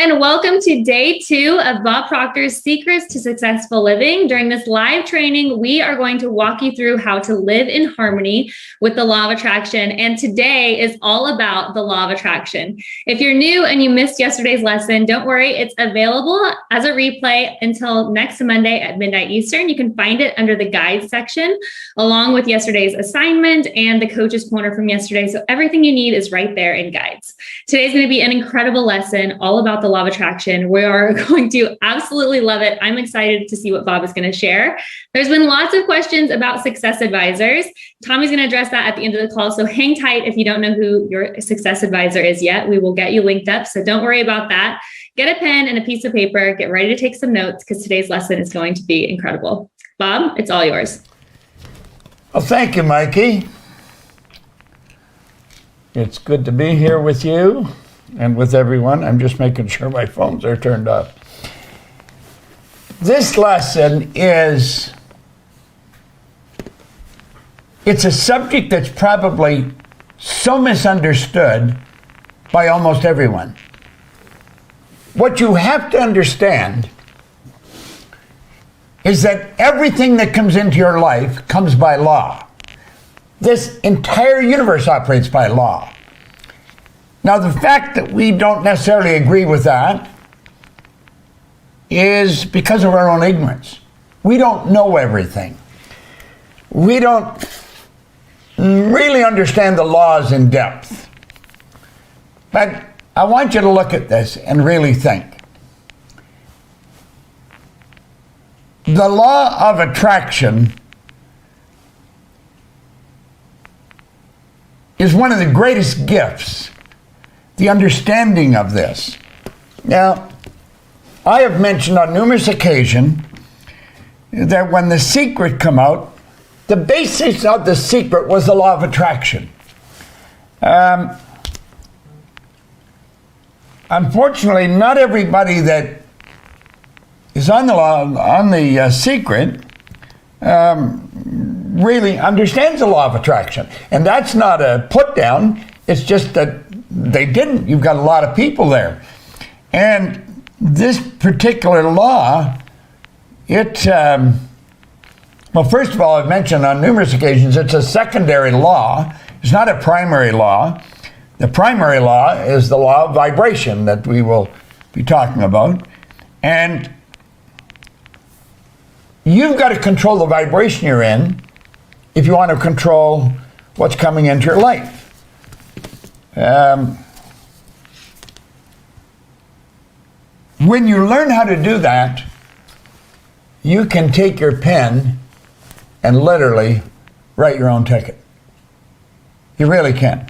and welcome to day 2 of Bob Proctor's Secrets to Successful Living. During this live training, we are going to walk you through how to live in harmony with the law of attraction. And today is all about the law of attraction. If you're new and you missed yesterday's lesson, don't worry, it's available as a replay until next Monday at midnight Eastern. You can find it under the guides section, along with yesterday's assignment and the coach's corner from yesterday. So everything you need is right there in guides. Today's going to be an incredible lesson all about the law of attraction. We are going to absolutely love it. I'm excited to see what Bob is going to share. There's been lots of questions about success advisors. Tommy's going to address that at the end of the call. So hang tight if you don't know who your success advisor is yet. We will get you linked up. So don't worry about that. Get a pen and a piece of paper. Get ready to take some notes because today's lesson is going to be incredible. Bob, it's all yours. Well, thank you, Mikey. It's good to be here with you and with everyone. I'm just making sure my phones are turned off. This lesson it's a subject that's probably so misunderstood by almost everyone. What you have to understand is that everything that comes into your life comes by law. This entire universe operates by law. Now, the fact that we don't necessarily agree with that is because of our own ignorance. We don't know everything. We don't really understand the laws in depth. But I want you to look at this and really think. The law of attraction is one of the greatest gifts, the understanding of this. Now, I have mentioned on numerous occasions that when The Secret came out, the basis of The Secret was the law of attraction. Unfortunately, not everybody that is on the Secret really understands the law of attraction. And that's not a put down, it's just that they didn't. You've got a lot of people there. And this particular law, well, first of all, I've mentioned on numerous occasions, it's a secondary law. It's not a primary law. The primary law is the law of vibration that we will be talking about. And you've got to control the vibration you're in if you want to control what's coming into your life. When you learn how to do that, you can take your pen and literally write your own ticket. You really can.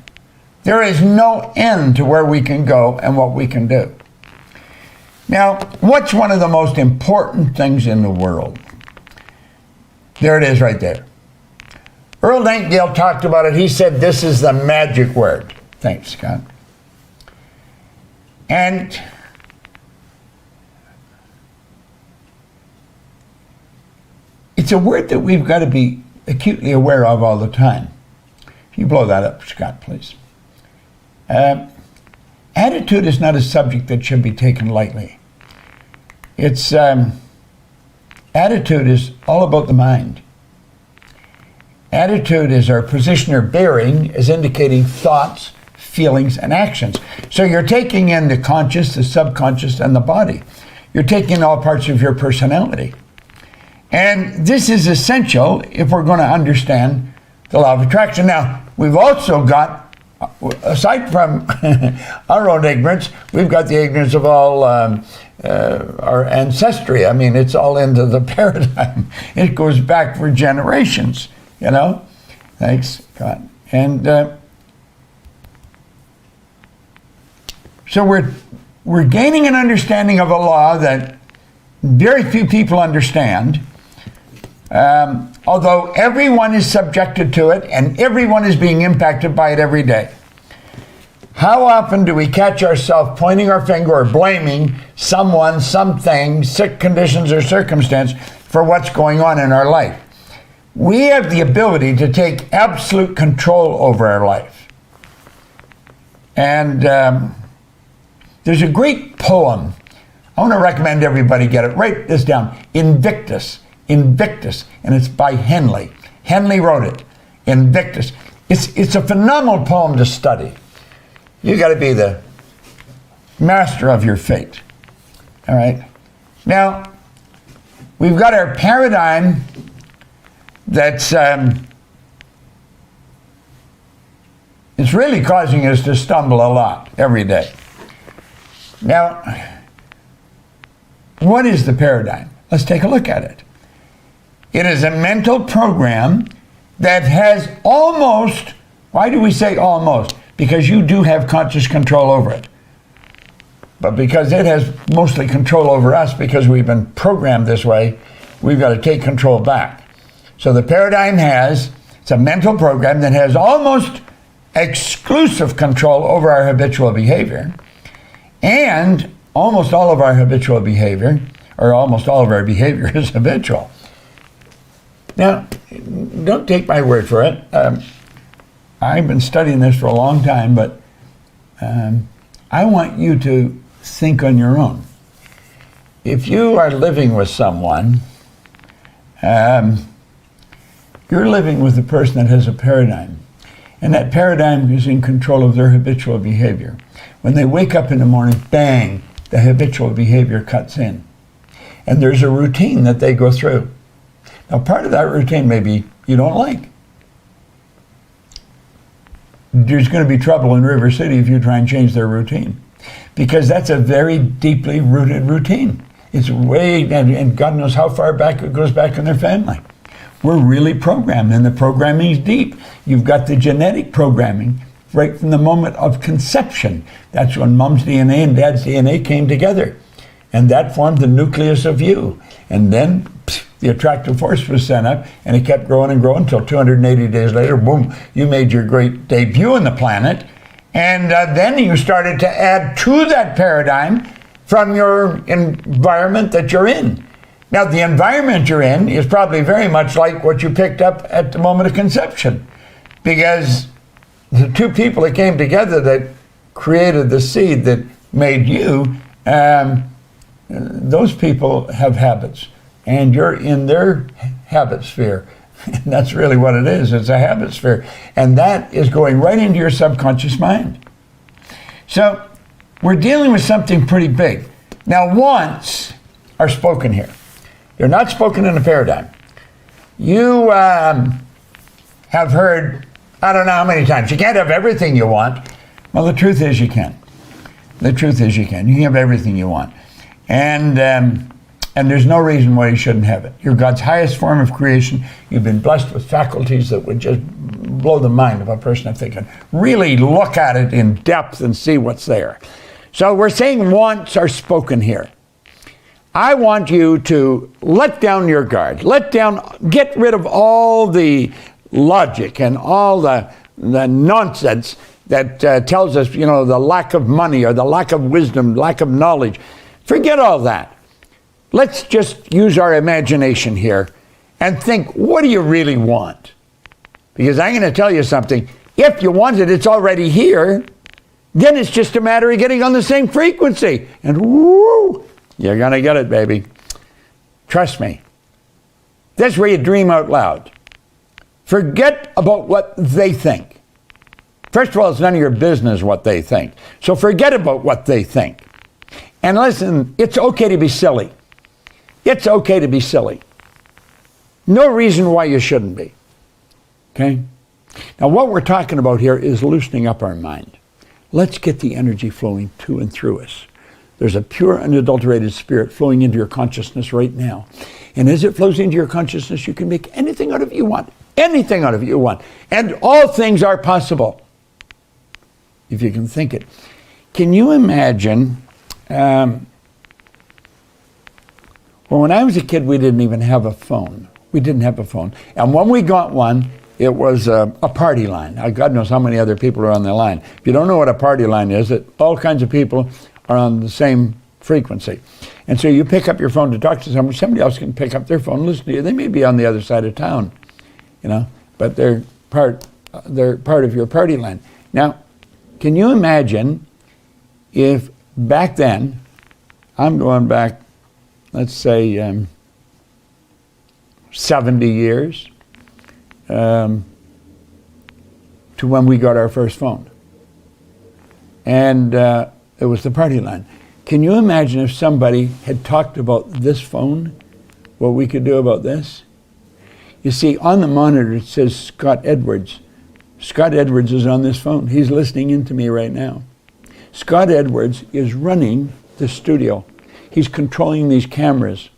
There is no end to where we can go and what we can do. Now, what's one of the most important things in the world? There it is right there. Earl Nightingale talked about it. He said this is the magic word. Thanks, Scott. And it's a word that we've got to be acutely aware of all the time. Can you blow that up, Scott, please? Attitude is not a subject that should be taken lightly. It's attitude is all about the mind. Attitude is our position or bearing, is indicating thoughts, feelings, and actions. So you're taking in the conscious, the subconscious, and the body. You're taking in all parts of your personality. And this is essential if we're going to understand the law of attraction. Now, we've also got, aside from our own ignorance, we've got the ignorance of all our ancestry. I mean, it's all into the paradigm. It goes back for generations, you know? Thanks, God. And so we're gaining an understanding of a law that very few people understand. Although everyone is subjected to it and everyone is being impacted by it every day. How often do we catch ourselves pointing our finger or blaming someone, something, sick conditions or circumstance for what's going on in our life? We have the ability to take absolute control over our life. And There's a great poem. I want to recommend everybody get it. Write this down. Invictus. Invictus. And it's by Henley. Henley wrote it. Invictus. It's a phenomenal poem to study. You got to be the master of your fate. All right? Now, we've got our paradigm that's it's really causing us to stumble a lot every day. Now, what is the paradigm? Let's take a look at it. It is a mental program that has almost, why do we say almost? Because you do have conscious control over it. But because it has mostly control over us because we've been programmed this way, we've got to take control back. So the paradigm it's a mental program that has almost exclusive control over our habitual behavior. And almost all of our habitual behavior, or almost all of our behavior is habitual. Now, don't take my word for it. I've been studying this for a long time, but I want you to think on your own. If you are living with someone, you're living with a person that has a paradigm, and that paradigm is in control of their habitual behavior. When they wake up in the morning, bang, the habitual behavior cuts in. And there's a routine that they go through. Now, part of that routine maybe you don't like. There's going to be trouble in River City if you try and change their routine, because that's a very deeply rooted routine. It's way, and God knows how far back it goes back in their family. We're really programmed, and the programming is deep. You've got the genetic programming right from the moment of conception. That's when mom's DNA and dad's DNA came together, and that formed the nucleus of you. And then the attractive force was sent up, and it kept growing and growing until 280 days later, boom, you made your great debut on the planet. And then you started to add to that paradigm from your environment that you're in. Now, the environment you're in is probably very much like what you picked up at the moment of conception, because the two people that came together that created the seed that made you, those people have habits, and you're in their habit sphere. And that's really what it is. It's a habit sphere. And that is going right into your subconscious mind. So we're dealing with something pretty big. Now, wants are spoken here. They're not spoken in a paradigm. You have heard, I don't know how many times, you can't have everything you want. Well, the truth is you can. The truth is you can. You can have everything you want. And there's no reason why you shouldn't have it. You're God's highest form of creation. You've been blessed with faculties that would just blow the mind of a person if they can really look at it in depth and see what's there. So we're saying wants are spoken here. I want you to let down your guard. Get rid of all the logic and all the nonsense that tells us, the lack of money or the lack of wisdom, lack of knowledge. Forget all that. Let's just use our imagination here and think, what do you really want? Because I'm going to tell you something. If you want it, it's already here. Then it's just a matter of getting on the same frequency. And woo, you're going to get it, baby. Trust me. That's where you dream out loud. Forget about what they think. First of all, it's none of your business what they think. So forget about what they think. And listen, it's okay to be silly. It's okay to be silly. No reason why you shouldn't be. Okay? Now, what we're talking about here is loosening up our mind. Let's get the energy flowing to and through us. There's a pure, unadulterated spirit flowing into your consciousness right now. And as it flows into your consciousness, you can make anything out of you want. Anything out of you want. And all things are possible, if you can think it. Can you imagine... Well, when I was a kid, we didn't even have a phone. We didn't have a phone. And when we got one, it was a party line. Now, God knows how many other people are on the line. If you don't know what a party line is, that all kinds of people are on the same frequency. And so you pick up your phone to talk to someone, somebody else can pick up their phone and listen to you. They may be on the other side of town, but they're part of your party line. Now, can you imagine if back then, I'm going back, let's say, 70 years to when we got our first phone. And it was the party line. Can you imagine if somebody had talked about this phone, what we could do about this? You see, on the monitor it says Scott Edwards. Scott Edwards is on this phone. He's listening in to me right now. Scott Edwards is running the studio. He's controlling these cameras.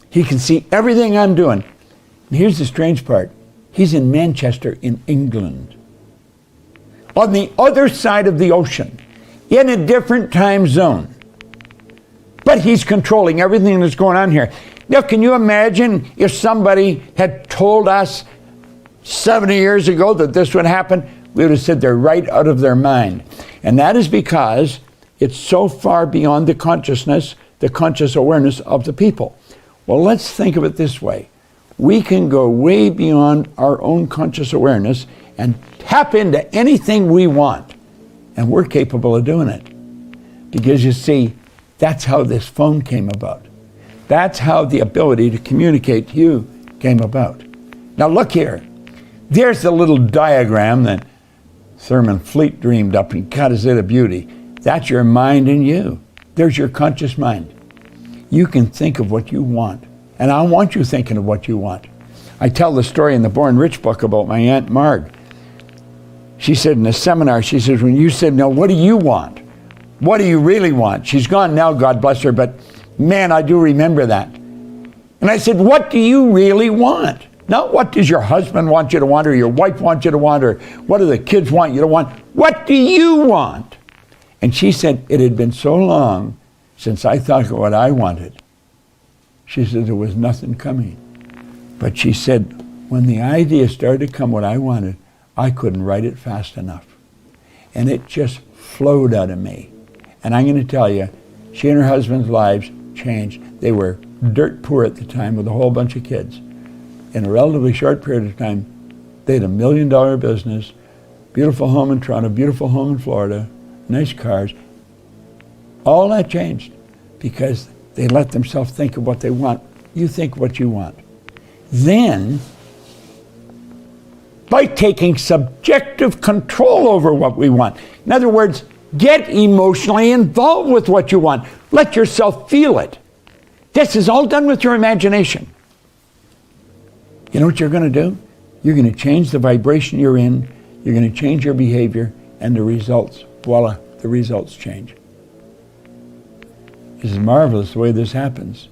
He can see everything I'm doing. And here's the strange part. He's in Manchester in England. On the other side of the ocean, in a different time zone. But he's controlling everything that's going on here. Now, can you imagine if somebody had told us 70 years ago that this would happen? We would have said they're right out of their mind. And that is because it's so far beyond the consciousness, the conscious awareness of the people. Well, let's think of it this way. We can go way beyond our own conscious awareness and tap into anything we want. And we're capable of doing it. Because you see, that's how this phone came about. That's how the ability to communicate to you came about. Now look here. There's the little diagram that Thurman Fleet dreamed up, and God, is it a beauty. That's your mind and you. There's your conscious mind. You can think of what you want. And I want you thinking of what you want. I tell the story in the Born Rich book about my Aunt Marg. She said in a seminar, she says, when you said, now what do you want? What do you really want? She's gone now, God bless her, but man, I do remember that. And I said, what do you really want? Not what does your husband want you to want, or your wife want you to want, or what do the kids want you to want? What do you want? And she said, it had been so long since I thought of what I wanted. She said, there was nothing coming. But she said, when the idea started to come what I wanted, I couldn't write it fast enough. And it just flowed out of me. And I'm going to tell you, she and her husband's lives changed. They were dirt poor at the time with a whole bunch of kids. In a relatively short period of time, they had $1 million business, beautiful home in Toronto, beautiful home in Florida, nice cars. All that changed because they let themselves think of what they want. You think what you want. Then, by taking subjective control over what we want. In other words, get emotionally involved with what you want. Let yourself feel it. This is all done with your imagination. You know what you're going to do? You're going to change the vibration you're in. You're going to change your behavior, and the results, voila, the results change. This is marvelous the way this happens.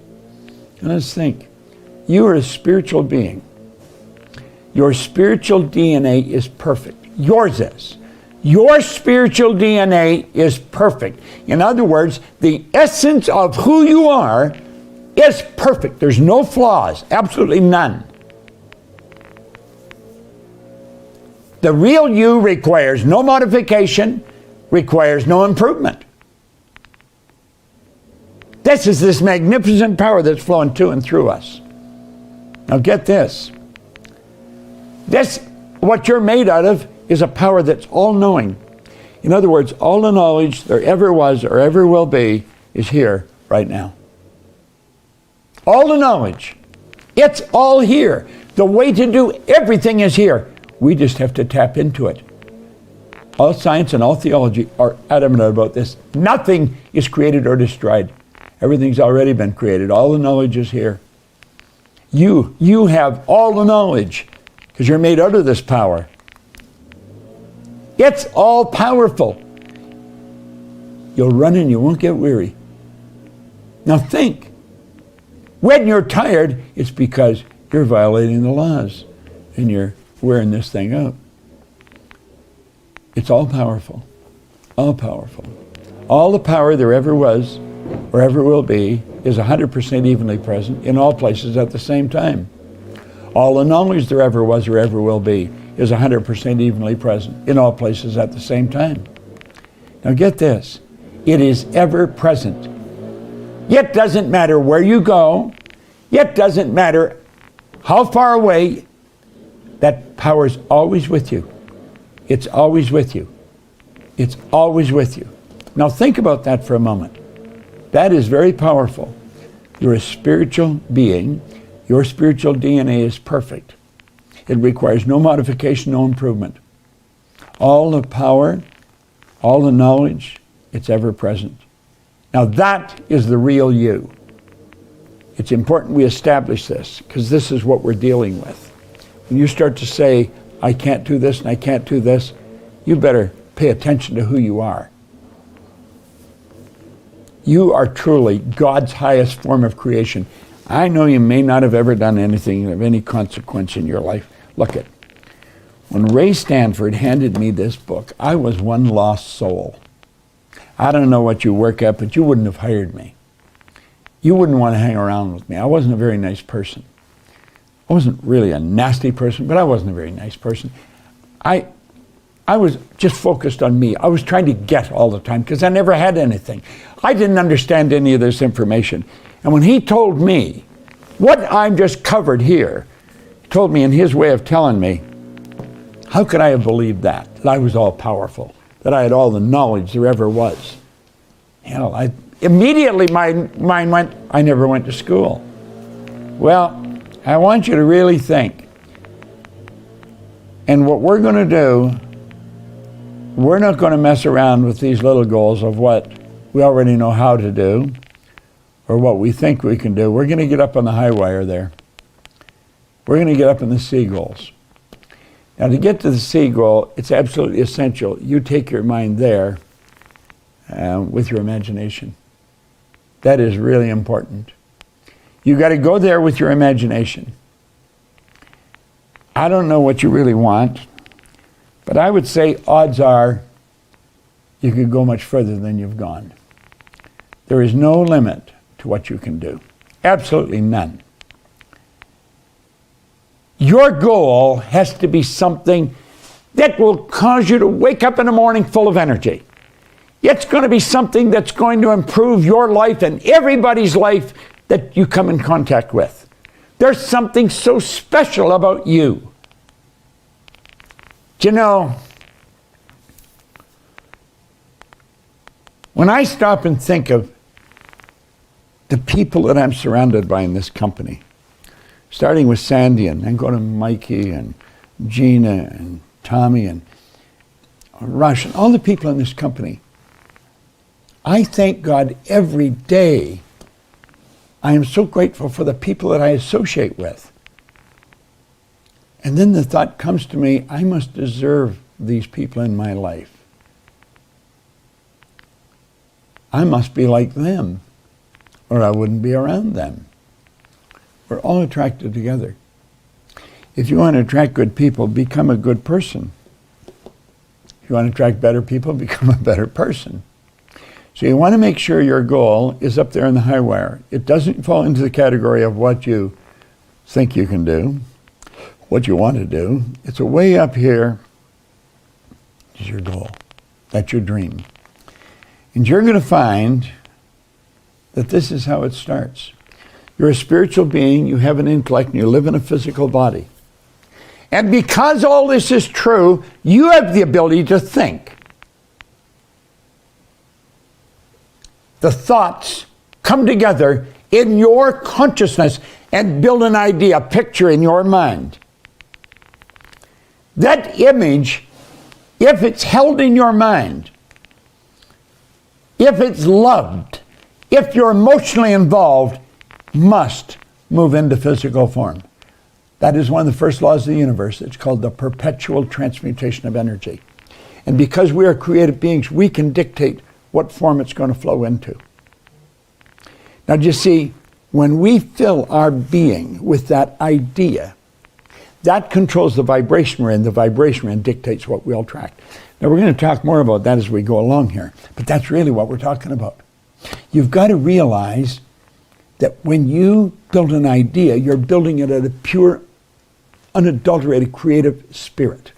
And let's think. You are a spiritual being. Your spiritual DNA is perfect. Yours is. Your spiritual DNA is perfect. In other words, the essence of who you are is perfect. There's no flaws, absolutely none. The real you requires no modification, requires no improvement. This is this magnificent power that's flowing to and through us. Now get this. This, what you're made out of, is a power that's all-knowing. In other words, all the knowledge there ever was or ever will be is here right now. All the knowledge. It's all here. The way to do everything is here. We just have to tap into it. All science and all theology are adamant about this. Nothing is created or destroyed. Everything's already been created. All the knowledge is here. You have all the knowledge because you're made out of this power. It's all powerful. You'll run and you won't get weary. Now think. When you're tired, it's because you're violating the laws and you're wearing this thing out. It's all powerful. All powerful. All the power there ever was or ever will be is 100% evenly present in all places at the same time. All the knowledge there ever was or ever will be is 100% evenly present in all places at the same time. Now get this. It is ever present. It doesn't matter where you go. It doesn't matter how far away. That power is always with you. It's always with you. It's always with you. Now think about that for a moment. That is very powerful. You're a spiritual being. Your spiritual DNA is perfect. It requires no modification, no improvement. All the power, all the knowledge, it's ever present. Now that is the real you. It's important we establish this, because this is what we're dealing with. When you start to say, I can't do this and I can't do this, you better pay attention to who you are. You are truly God's highest form of creation. I know you may not have ever done anything of any consequence in your life. Look at, when Ray Stanford handed me this book, I was one lost soul. I don't know what you work at, but you wouldn't have hired me. You wouldn't want to hang around with me. I wasn't a very nice person. I wasn't really a nasty person, but I wasn't a very nice person. I was just focused on me. I was trying to get all the time because I never had anything. I didn't understand any of this information. And when he told me what I've just covered here, told me in his way of telling me, how could I have believed that I was all powerful, that I had all the knowledge there ever was? Hell, immediately my mind went, I never went to school. Well, I want you to really think. And what we're going to do, we're not going to mess around with these little goals of what we already know how to do or what we think we can do. We're going to get up on the high wire there. We're going to get up in the C goals. Now, to get to the C goal, it's absolutely essential you take your mind there with your imagination. That is really important. You got to go there with your imagination. I don't know what you really want, but I would say odds are you could go much further than you've gone. There is no limit to what you can do. Absolutely none. Your goal has to be something that will cause you to wake up in the morning full of energy. It's going to be something that's going to improve your life and everybody's life that you come in contact with. There's something so special about you. Do you know, when I stop and think of the people that I'm surrounded by in this company, starting with Sandy and then go to Mikey and Gina and Tommy and Rush and all the people in this company, I thank God every day. I am so grateful for the people that I associate with. And then the thought comes to me, I must deserve these people in my life. I must be like them, or I wouldn't be around them. We're all attracted together. If you want to attract good people, become a good person. If you want to attract better people, become a better person. So you want to make sure your goal is up there in the high wire. It doesn't fall into the category of what you think you can do, what you want to do. It's a way up here is your goal. That's your dream. And you're going to find that this is how it starts. You're a spiritual being, you have an intellect, and you live in a physical body. And because all this is true, you have the ability to think. The thoughts come together in your consciousness and build an idea, a picture in your mind. That image, if it's held in your mind, if it's loved, if you're emotionally involved, must move into physical form. That is one of the first laws of the universe. It's called the perpetual transmutation of energy. And because we are creative beings, we can dictate what form it's going to flow into. Now, do you see, when we fill our being with that idea, that controls the vibration we're in. The vibration we're in dictates what we'll attract. Now, we're going to talk more about that as we go along here, but that's really what we're talking about. You've got to realize that when you build an idea, you're building it at a pure, unadulterated, creative spirit.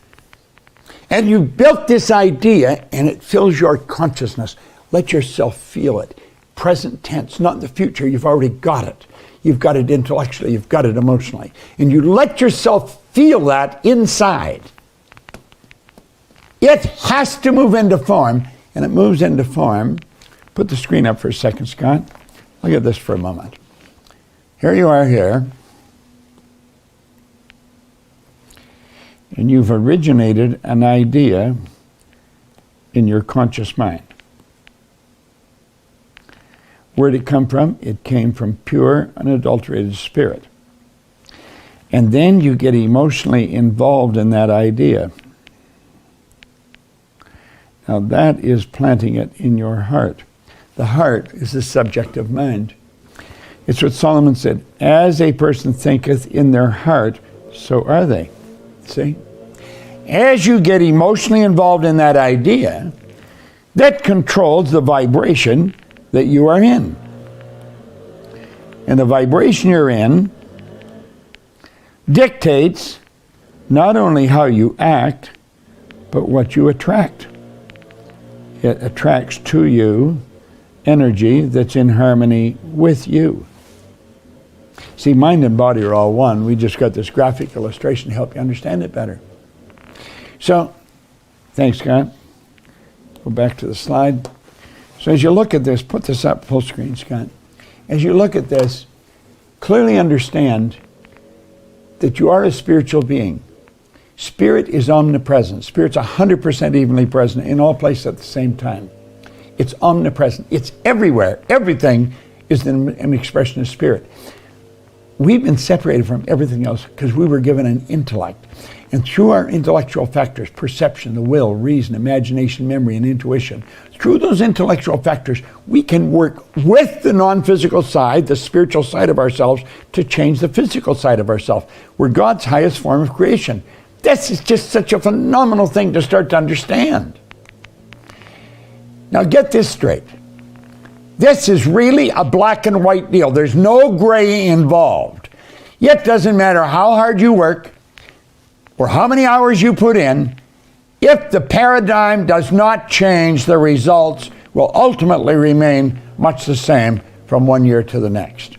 And you built this idea, and it fills your consciousness. Let yourself feel it. Present tense, not in the future. You've already got it. You've got it intellectually. You've got it emotionally. And you let yourself feel that inside. It has to move into form. and it moves into form. Put the screen up for a second, Scott. Look at this for a moment. Here you are here, and you've originated an idea in your conscious mind. Where did it come from? It came from pure, unadulterated spirit. And then you get emotionally involved in that idea. Now that is planting it in your heart. The heart is the subjective mind. It's what Solomon said, as a person thinketh in their heart, so are they. See? As you get emotionally involved in that idea, that controls the vibration that you are in. And the vibration you're in dictates not only how you act, but what you attract. It attracts to you energy that's in harmony with you. See, mind and body are all one. We just got this graphic illustration to help you understand it better. So, thanks, Scott. Go back to the slide. So as you look at this, put this up full screen, Scott. As you look at this, clearly understand that you are a spiritual being. Spirit is omnipresent. Spirit's 100% evenly present in all places at the same time. It's omnipresent. It's everywhere. Everything is an expression of spirit. We've been separated from everything else because we were given an intellect. And through our intellectual factors, perception, the will, reason, imagination, memory, and intuition, through those intellectual factors, we can work with the non-physical side, the spiritual side of ourselves, to change the physical side of ourselves. We're God's highest form of creation. This is just such a phenomenal thing to start to understand. Now get this straight. This is really a black and white deal. There's no gray involved. It doesn't matter how hard you work or how many hours you put in, if the paradigm does not change, the results will ultimately remain much the same from one year to the next.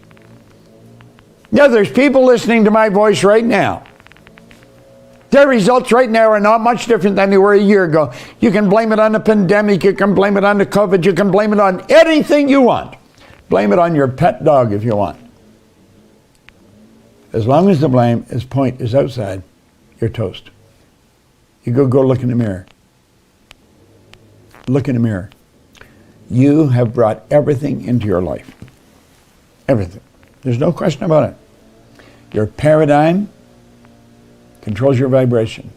Now, there's people listening to my voice right now. Their results right now are not much different than they were a year ago. You can blame it on the pandemic, you can blame it on the COVID, you can blame it on anything you want. Blame it on your pet dog if you want. As long as the blame point is outside, you're toast. You go look in the mirror. Look in the mirror. You have brought everything into your life. Everything. There's no question about it. Your paradigm controls your vibration.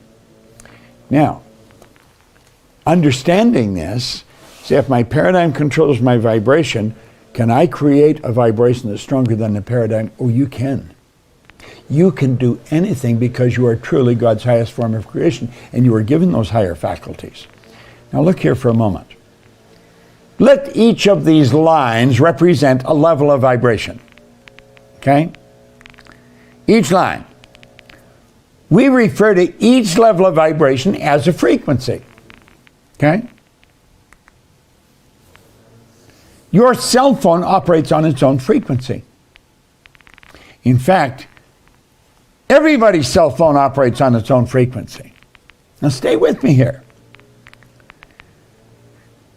Now, understanding this, see, if my paradigm controls my vibration, can I create a vibration that's stronger than the paradigm? Oh, you can. You can do anything because you are truly God's highest form of creation and you are given those higher faculties. Now look here for a moment. Let each of these lines represent a level of vibration. Okay? Each line. We refer to each level of vibration as a frequency. Okay? Your cell phone operates on its own frequency. In fact, everybody's cell phone operates on its own frequency. Now stay with me here.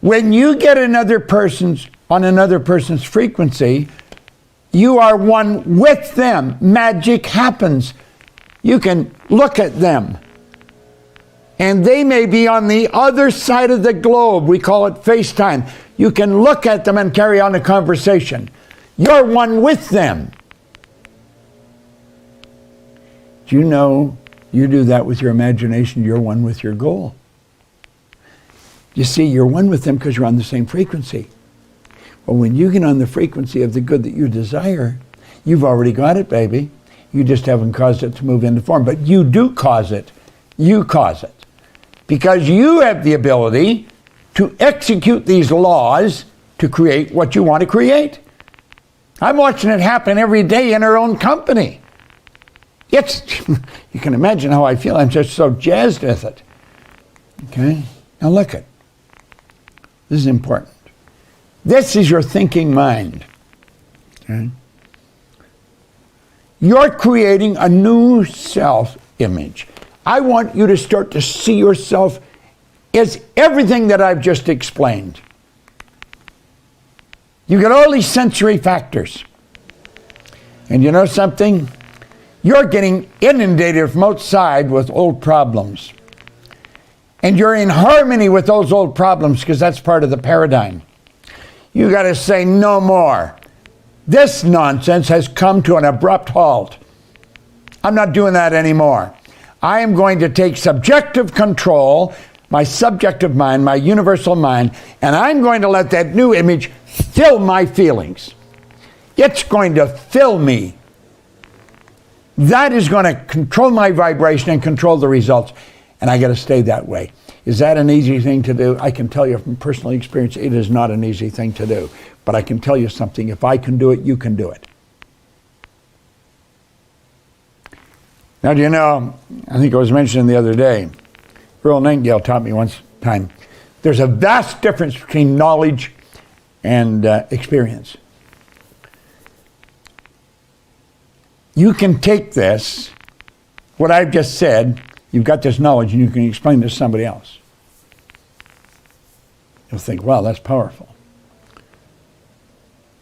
When you get on another person's frequency, you are one with them. Magic happens. You can look at them. And they may be on the other side of the globe. We call it FaceTime. You can look at them and carry on a conversation. You're one with them. Do you know you do that with your imagination? You're one with your goal. You see, you're one with them because you're on the same frequency. Well, when you get on the frequency of the good that you desire, you've already got it, baby. You just haven't caused it to move into form. But you do cause it. You cause it. Because you have the ability to execute these laws to create what you want to create. I'm watching it happen every day in our own company. You can imagine how I feel. I'm just so jazzed with it. Okay? Now look at. This is important. This is your thinking mind. Okay? You're creating a new self-image. I want you to start to see yourself is everything that I've just explained. You get all these sensory factors. And you know something? You're getting inundated from outside with old problems. And you're in harmony with those old problems because that's part of the paradigm. You got to say no more. This nonsense has come to an abrupt halt. I'm not doing that anymore. I am going to take subjective control, my subjective mind, my universal mind, and I'm going to let that new image fill my feelings. It's going to fill me. That is going to control my vibration and control the results. And I got to stay that way. Is that an easy thing to do? I can tell you from personal experience, it is not an easy thing to do. But I can tell you something. If I can do it, you can do it. Now, do you know, I think it was mentioned the other day, Earl Nightingale taught me once time, there's a vast difference between knowledge and experience. You can take this, what I've just said, you've got this knowledge and you can explain this to somebody else. You'll think, wow, that's powerful.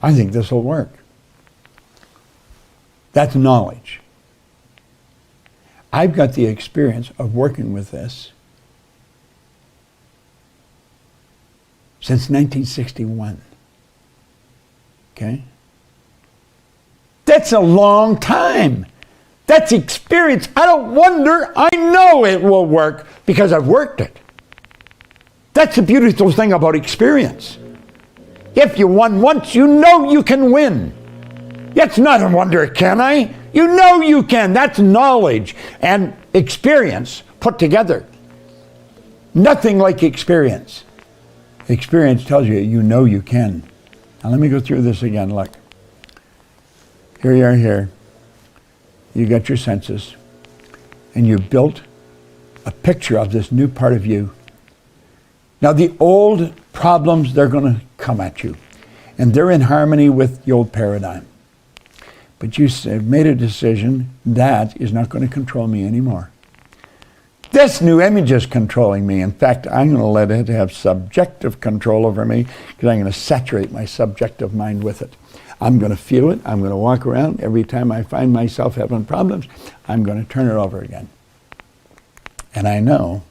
I think this will work. That's knowledge. I've got the experience of working with this since 1961. Okay? That's a long time. That's experience. I don't wonder. I know it will work because I've worked it. That's the beautiful thing about experience. If you won once, you know you can win. It's not a wonder, can I? You know you can. That's knowledge and experience put together. Nothing like experience. Experience tells you, you know you can. Now let me go through this again. Look. Here you are here. You got your senses. And you built a picture of this new part of you. Now the old problems, they're going to come at you. And they're in harmony with the old paradigm. But you made a decision that is not going to control me anymore. This new image is controlling me. In fact, I'm going to let it have subjective control over me because I'm going to saturate my subjective mind with it. I'm going to feel it. I'm going to walk around. Every time I find myself having problems, I'm going to turn it over again. And I know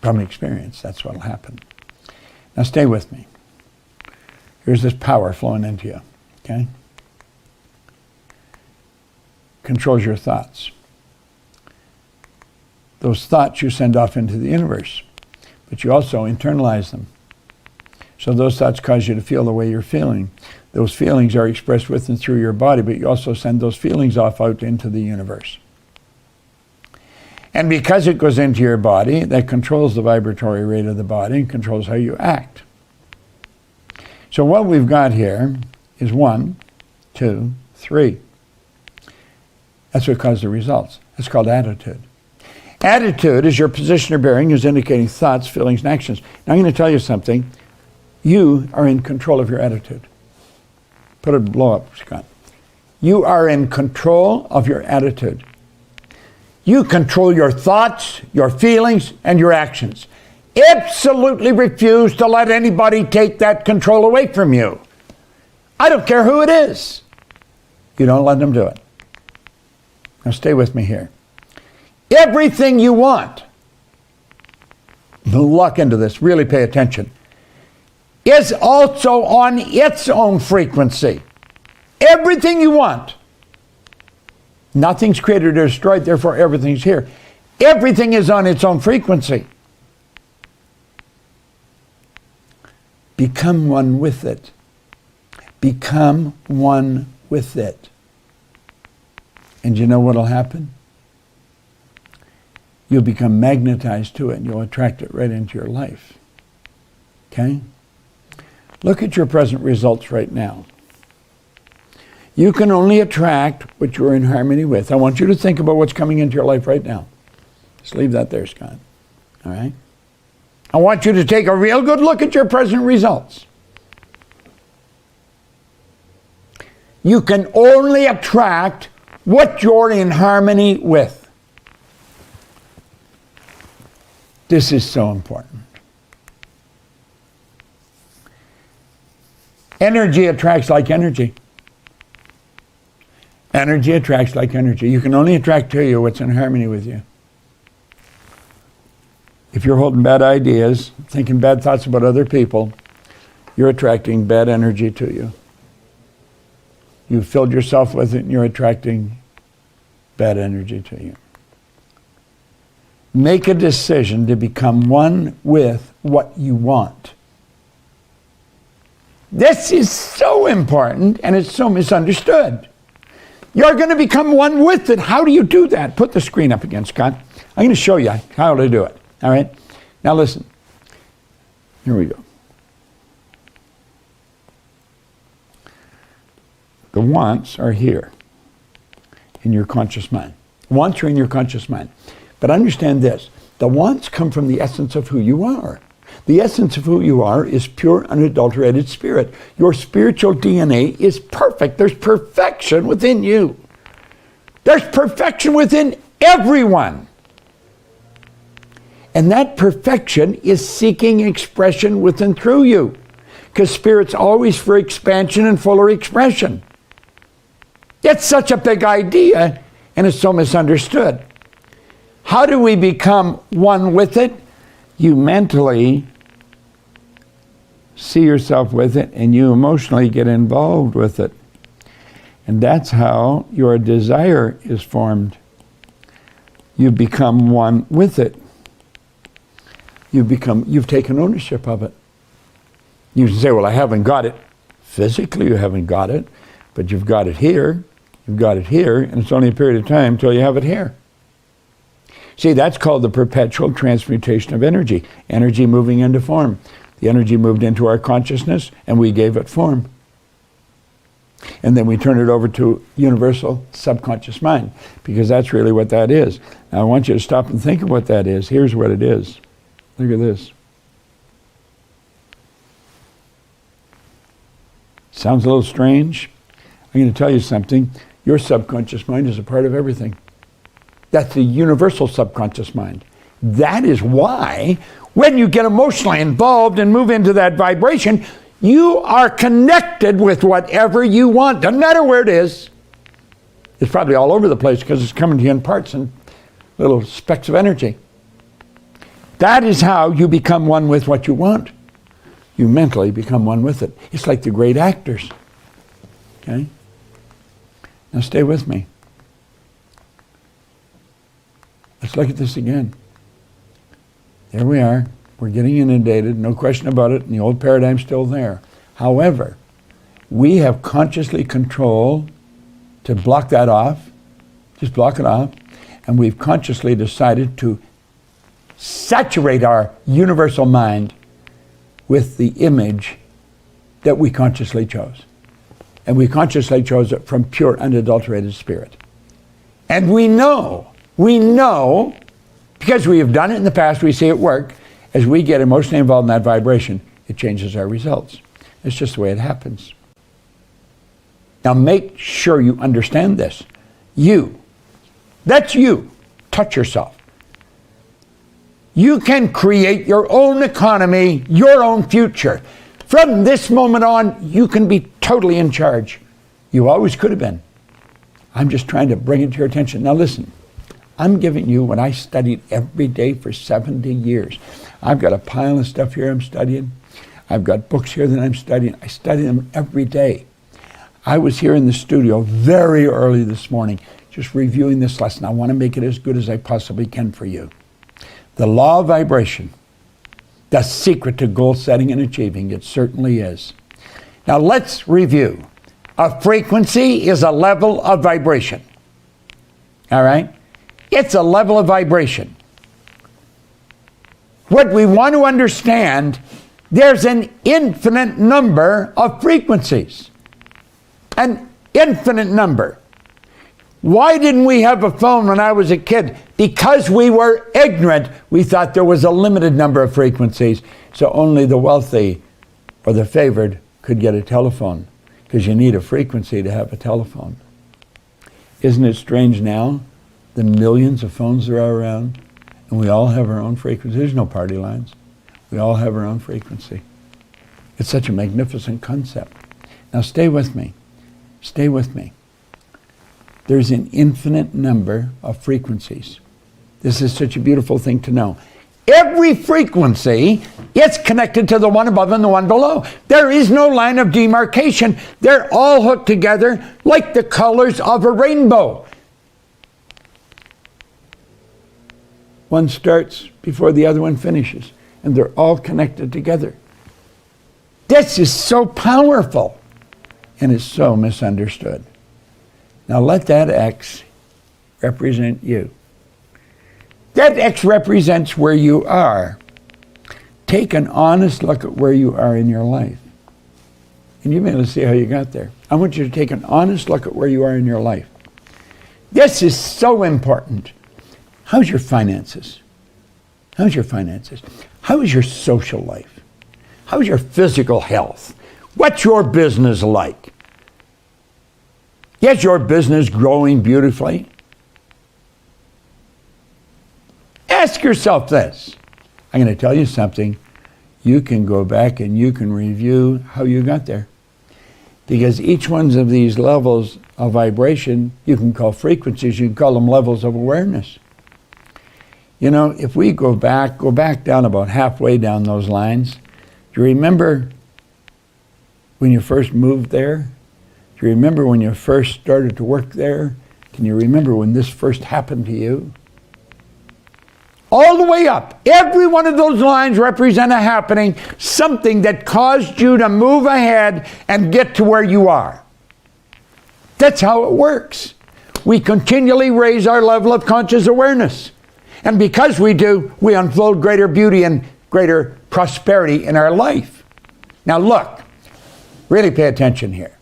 from experience that's what will happen. Now stay with me. Here's this power flowing into you. Okay? Controls your thoughts. Those thoughts you send off into the universe, but you also internalize them. So those thoughts cause you to feel the way you're feeling. Those feelings are expressed with and through your body, but you also send those feelings off out into the universe. And because it goes into your body, that controls the vibratory rate of the body and controls how you act. So what we've got here is 1, 2, 3. That's what causes the results. It's called attitude. Attitude is your position or bearing, is indicating thoughts, feelings, and actions. Now I'm going to tell you something. You are in control of your attitude. Put a blow up, Scott. You are in control of your attitude. You control your thoughts, your feelings, and your actions. Absolutely refuse to let anybody take that control away from you. I don't care who it is. You don't let them do it. Now stay with me here. Everything you want, lock into this, really pay attention, is also on its own frequency. Everything you want. Nothing's created or destroyed, therefore everything's here. Everything is on its own frequency. Become one with it. Become one with it. And you know what will happen? You'll become magnetized to it and you'll attract it right into your life. Okay? Look at your present results right now. You can only attract what you're in harmony with. I want you to think about what's coming into your life right now. Just leave that there, Scott. All right? I want you to take a real good look at your present results. You can only attract what you're in harmony with. This is so important. Energy attracts like energy. Energy attracts like energy. You can only attract to you what's in harmony with you. If you're holding bad ideas, thinking bad thoughts about other people, you're attracting bad energy to you. You've filled yourself with it and you're attracting bad energy to you. Make a decision to become one with what you want. This is so important and it's so misunderstood. You're going to become one with it. How do you do that? Put the screen up again, Scott. I'm going to show you how to do it. All right? Now listen. Here we go. The wants are here in your conscious mind. Wants are in your conscious mind. But understand this. The wants come from the essence of who you are. The essence of who you are is pure, unadulterated spirit. Your spiritual DNA is perfect. There's perfection within you. There's perfection within everyone. And that perfection is seeking expression within through you. Because spirit's always for expansion and fuller expression. It's such a big idea, and it's so misunderstood. How do we become one with it? You mentally see yourself with it, and you emotionally get involved with it. And that's how your desire is formed. You become one with it. You've taken ownership of it. You say, well, I haven't got it. Physically, you haven't got it, but you've got it here. You've got it here, and it's only a period of time until you have it here. See, that's called the perpetual transmutation of energy. Energy moving into form. The energy moved into our consciousness, and we gave it form. And then we turn it over to universal subconscious mind, because that's really what that is. Now, I want you to stop and think of what that is. Here's what it is. Look at this. Sounds a little strange. I'm going to tell you something. Your subconscious mind is a part of everything. That's the universal subconscious mind. That is why when you get emotionally involved and move into that vibration, you are connected with whatever you want. Doesn't matter where it is. It's probably all over the place because it's coming to you in parts and little specks of energy. That is how you become one with what you want. You mentally become one with it. It's like the great actors. Okay? Now stay with me. Let's look at this again. There we are. We're getting inundated, no question about it, and the old paradigm's still there. However, we have consciously control to block that off, just block it off, and we've consciously decided to saturate our universal mind with the image that we consciously chose. And we consciously chose it from pure, unadulterated spirit. And we know, because we have done it in the past, we see it work, as we get emotionally involved in that vibration, it changes our results. It's just the way it happens. Now make sure you understand this. That's you. Touch yourself. You can create your own economy, your own future. From this moment on, you can be totally in charge. You always could have been. I'm just trying to bring it to your attention. Now listen, I'm giving you what I studied every day for 70 years. I've got a pile of stuff here I'm studying. I've got books here that I'm studying. I study them every day. I was here in the studio very early this morning, just reviewing this lesson. I want to make it as good as I possibly can for you. The law of vibration, the secret to goal setting and achieving, it certainly is. Now let's review. A frequency is a level of vibration. All right? It's a level of vibration. What we want to understand, there's an infinite number of frequencies. An infinite number. Why didn't we have a phone when I was a kid? Because we were ignorant. We thought there was a limited number of frequencies, so only the wealthy or the favored could get a telephone, because you need a frequency to have a telephone. Isn't it strange now, the millions of phones there are around, And we all have our own frequency. There's no party lines. We all have our own frequency. It's such a magnificent concept. Now stay with me. Stay with me. There's an infinite number of frequencies. This is such a beautiful thing to know. Every frequency is connected to the one above and the one below. There is no line of demarcation. They're all hooked together like the colors of a rainbow. One starts before the other one finishes, and they're all connected together. This is so powerful, and is so misunderstood. Now let that X represent you. That X represents where you are. Take an honest look at where you are in your life. And you may let's see how you got there. I want you to take an honest look at where you are in your life. This is so important. How's your finances? How's your finances? How is your social life? How's your physical health? What's your business like? Is your business growing beautifully? Ask yourself this. I'm going to tell you something. You can go back and you can review how you got there. Because each one of these levels of vibration, you can call frequencies, you can call them levels of awareness. You know, if we go back down about halfway down those lines. Do you remember when you first moved there? Do you remember when you first started to work there? Can you remember when this first happened to you? All the way up. Every one of those lines represent a happening, something that caused you to move ahead and get to where you are. That's how it works. We continually raise our level of conscious awareness. And because we do, we unfold greater beauty and greater prosperity in our life. Now look, really pay attention here.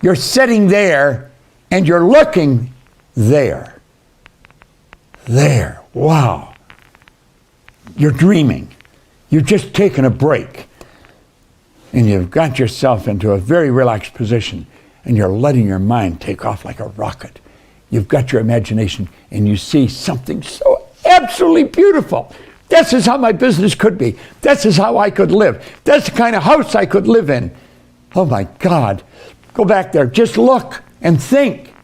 You're sitting there and you're looking there. There. Wow. You're dreaming. You've just taken a break. And you've got yourself into a very relaxed position. And you're letting your mind take off like a rocket. You've got your imagination and you see something so absolutely beautiful. This is how my business could be. This is how I could live. That's the kind of house I could live in. Oh my God. Go back there. Just look and think.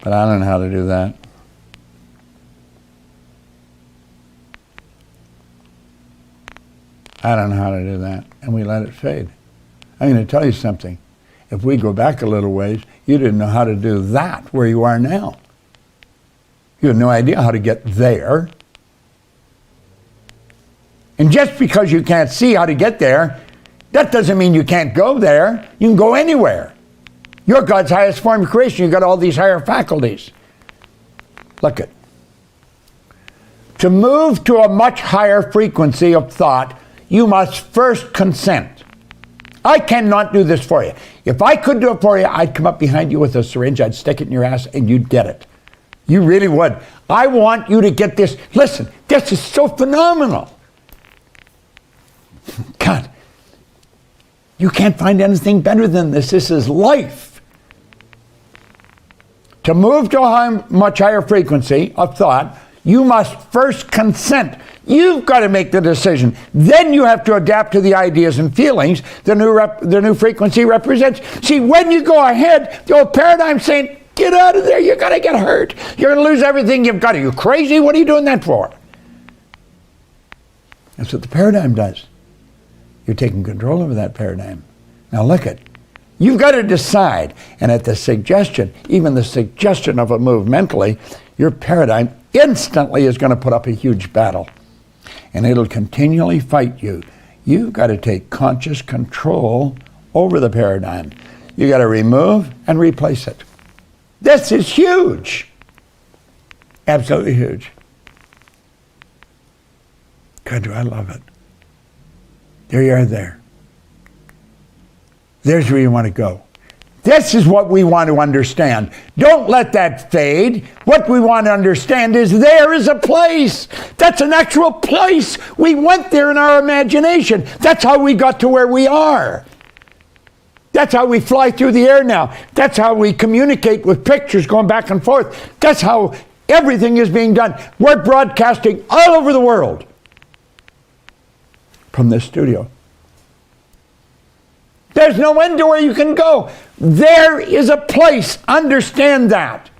But I don't know how to do that. I don't know how to do that. And we let it fade. I'm going to tell you something. If we go back a little ways, you didn't know how to do that where you are now. You had no idea how to get there. And just because you can't see how to get there, that doesn't mean you can't go there. You can go anywhere. You're God's highest form of creation. You've got all these higher faculties. Look it. To move to a much higher frequency of thought, you must first consent. I cannot do this for you. If I could do it for you, I'd come up behind you with a syringe, I'd stick it in your ass, and you'd get it. You really would. I want you to get this. Listen, this is so phenomenal. God, you can't find anything better than this. This is life. To move to a much higher frequency of thought, you must first consent. You've got to make the decision. Then you have to adapt to the ideas and feelings the new frequency represents. See, when you go ahead, the old paradigm's saying, get out of there, you're going to get hurt. You're going to lose everything you've got. Are you crazy? What are you doing that for? That's what the paradigm does. You're taking control over that paradigm. Now look at, you've got to decide. And at the suggestion, even the suggestion of a move mentally, your paradigm instantly is going to put up a huge battle. And it'll continually fight you. You've got to take conscious control over the paradigm. You've got to remove and replace it. This is huge. Absolutely huge. God, do I love it. There you are there. There's where you want to go. This is what we want to understand. Don't let that fade. What we want to understand is there is a place. That's an actual place. We went there in our imagination. That's how we got to where we are. That's how we fly through the air now. That's how we communicate with pictures going back and forth. That's how Everything is being done. We're broadcasting all over the world from this studio. There's no end to where you can go. There is a place. Understand that.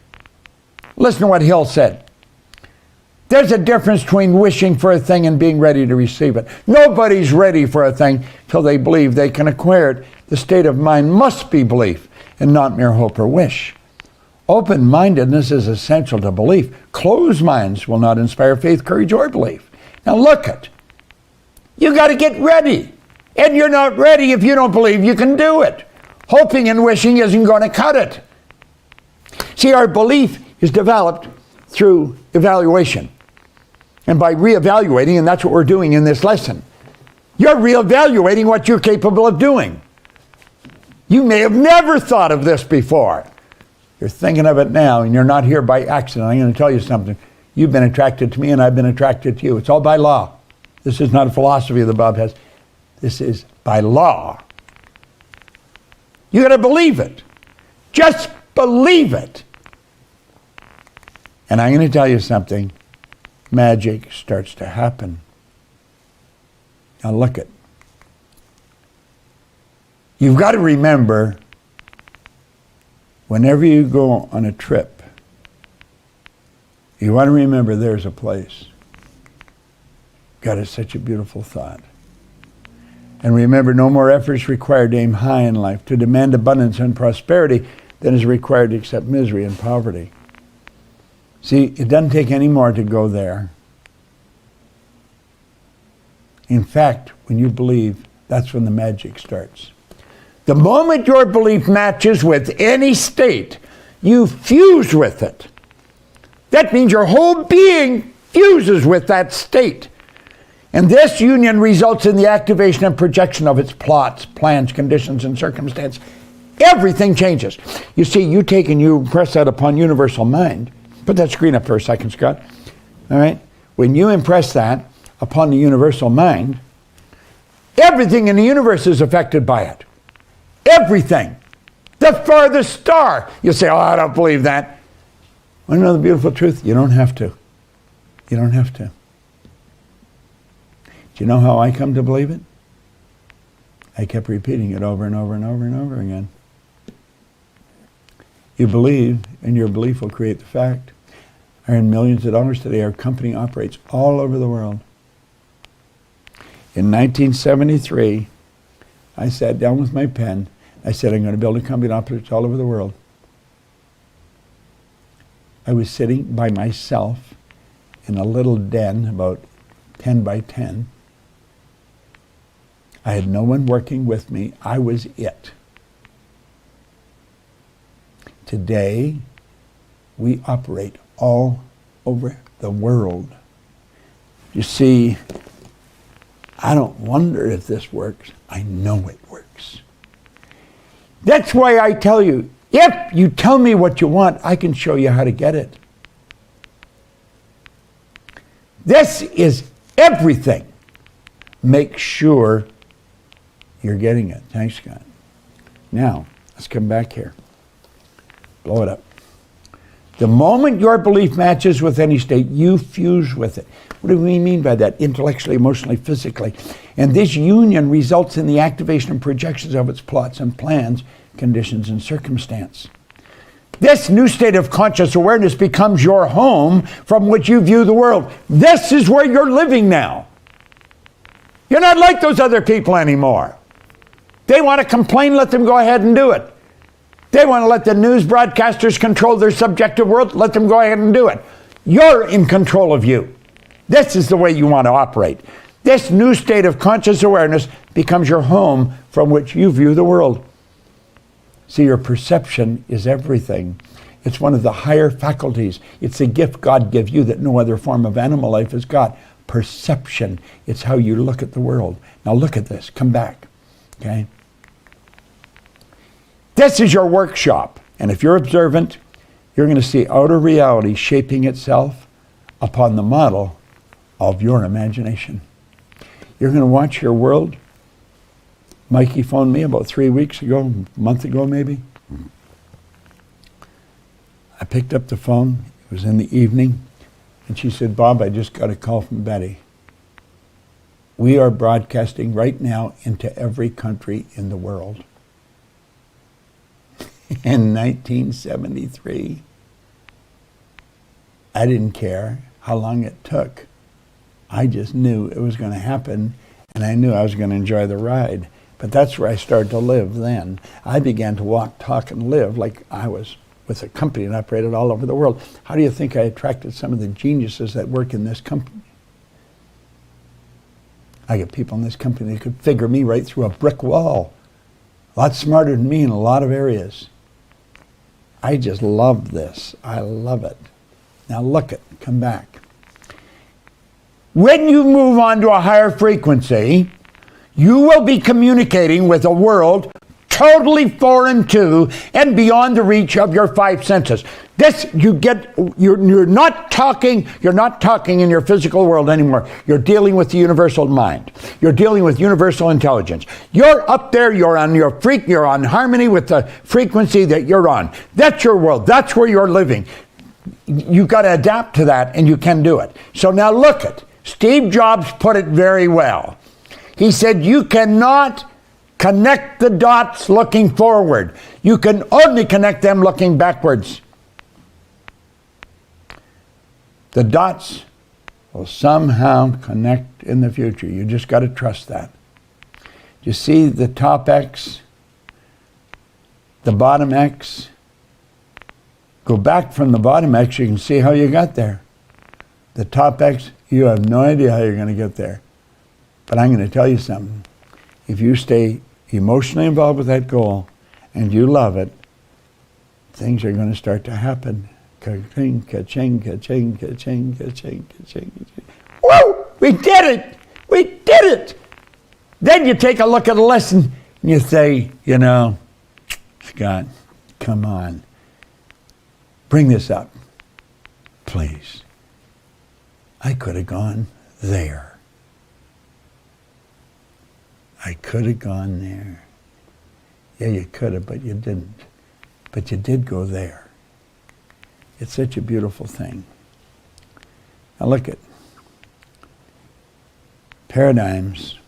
Listen to what Hill said. There's a difference between wishing for a thing and being ready to receive it. Nobody's ready for a thing till they believe they can acquire it. The state of mind must be belief and not mere hope or wish. Open-mindedness is essential to belief. Closed minds will not inspire faith, courage, or belief. Now look it. You got to get ready. And you're not ready if you don't believe you can do it. Hoping and wishing isn't going to cut it. See, our belief is developed through evaluation. And by reevaluating, and that's what we're doing in this lesson, you're reevaluating what you're capable of doing. You may have never thought of this before. You're thinking of it now, and you're not here by accident. I'm going to tell you something. You've been attracted to me, and I've been attracted to you. It's all by law. This is not a philosophy that Bob has. This is by law. You got to believe it. Just believe it. And I'm going to tell you something. Magic starts to happen. Now look it. You've got to remember, whenever you go on a trip, you want to remember there's a place. God, it's such a beautiful thought. And remember, no more effort is required to aim high in life, to demand abundance and prosperity than is required to accept misery and poverty. See, it doesn't take any more to go there. In fact, when you believe, that's when the magic starts. The moment your belief matches with any state, you fuse with it. That means your whole being fuses with that state. And this union results in the activation and projection of its plots, plans, conditions, and circumstance. Everything changes. You see, you take and you impress that upon universal mind. Put that screen up for a second, Scott. All right? When you impress that upon the universal mind, everything in the universe is affected by it. Everything. The farthest star. You say, oh, I don't believe that. Want to know the beautiful truth? You don't have to. You don't have to. Do you know how I come to believe it? I kept repeating it over and over and over and over again. You believe, and your belief will create the fact. I earn millions of dollars today. Our company operates all over the world. In 1973, I sat down with my pen. I said, I'm going to build a company that operates all over the world. I was sitting by myself in a little den about 10 by 10. I had no one working with me. I was it. Today, we operate all over the world. You see, I don't wonder if this works. I know it works. That's why I tell you, if you tell me what you want, I can show you how to get it. This is everything. Make sure you're getting it. Thanks, Scott. Now, let's come back here. Blow it up. The moment your belief matches with any state, you fuse with it. What do we mean by that? Intellectually, emotionally, physically. And this union results in the activation and projections of its plots and plans, conditions, and circumstance. This new state of conscious awareness becomes your home from which you view the world. This is where you're living now. You're not like those other people anymore. They want to complain, let them go ahead and do it. They want to let the news broadcasters control their subjective world, let them go ahead and do it. You're in control of you. This is the way you want to operate. This new state of conscious awareness becomes your home from which you view the world. See, your perception is everything. It's one of the higher faculties. It's a gift God gave you that no other form of animal life has got. Perception. It's how you look at the world. Now look at this. Come back. Okay? This is your workshop. And if you're observant, you're going to see outer reality shaping itself upon the model of your imagination. You're going to watch your world. Mikey phoned me about 3 weeks ago, a month ago maybe. I picked up the phone. It was in the evening, and she said, Bob, I just got a call from Betty. We are broadcasting right now into every country in the world. In 1973, I didn't care how long it took. I just knew it was going to happen, and I knew I was going to enjoy the ride. But that's where I started to live then. I began to walk, talk, and live like I was with a company and operated all over the world. How do you think I attracted some of the geniuses that work in this company? I get people in this company that could figure me right through a brick wall. A lot smarter than me in a lot of areas. I just love this. I love it. Now look it, come back. When you move on to a higher frequency, you will be communicating with a world totally foreign to and beyond the reach of your five senses. This, you're not talking in your physical world anymore. You're dealing with the universal mind. You're dealing with universal intelligence. You're up there, you're on harmony with the frequency that you're on. That's your world. That's where you're living. You got to adapt to that, and you can do it. So now look at Steve Jobs put it very well. He said, you cannot connect the dots looking forward. You can only connect them looking backwards. The dots will somehow connect in the future. You just got to trust that. You see the top X, the bottom X? Go back from the bottom X, you can see how you got there. The top X, you have no idea how you're going to get there. But I'm going to tell you something. If you stay emotionally involved with that goal and you love it, things are going to start to happen. Ka-ching, ka-ching, ka-ching, ka-ching, ka-ching, ka-ching, ka-ching. Woo! We did it! We did it! Then you take a look at a lesson and you say, you know, Scott, come on. Bring this up, please. I could have gone there. I could have gone there. Yeah, you could have, but you didn't. But you did go there. It's such a beautiful thing. Now look at paradigms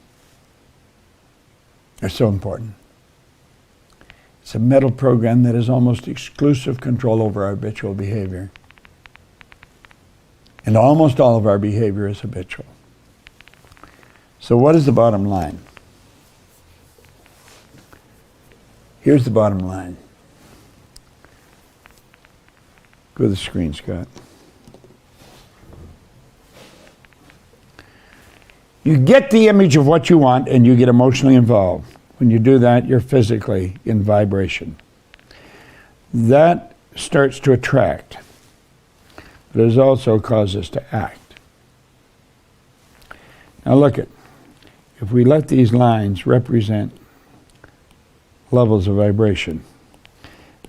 are so important. It's a mental program that has almost exclusive control over our habitual behavior. And almost all of our behavior is habitual. So what is the bottom line? Here's the bottom line. Go to the screen, Scott. You get the image of what you want and you get emotionally involved. When you do that, you're physically in vibration. That starts to attract, but it also causes us to act. Now look at, if we let these lines represent levels of vibration,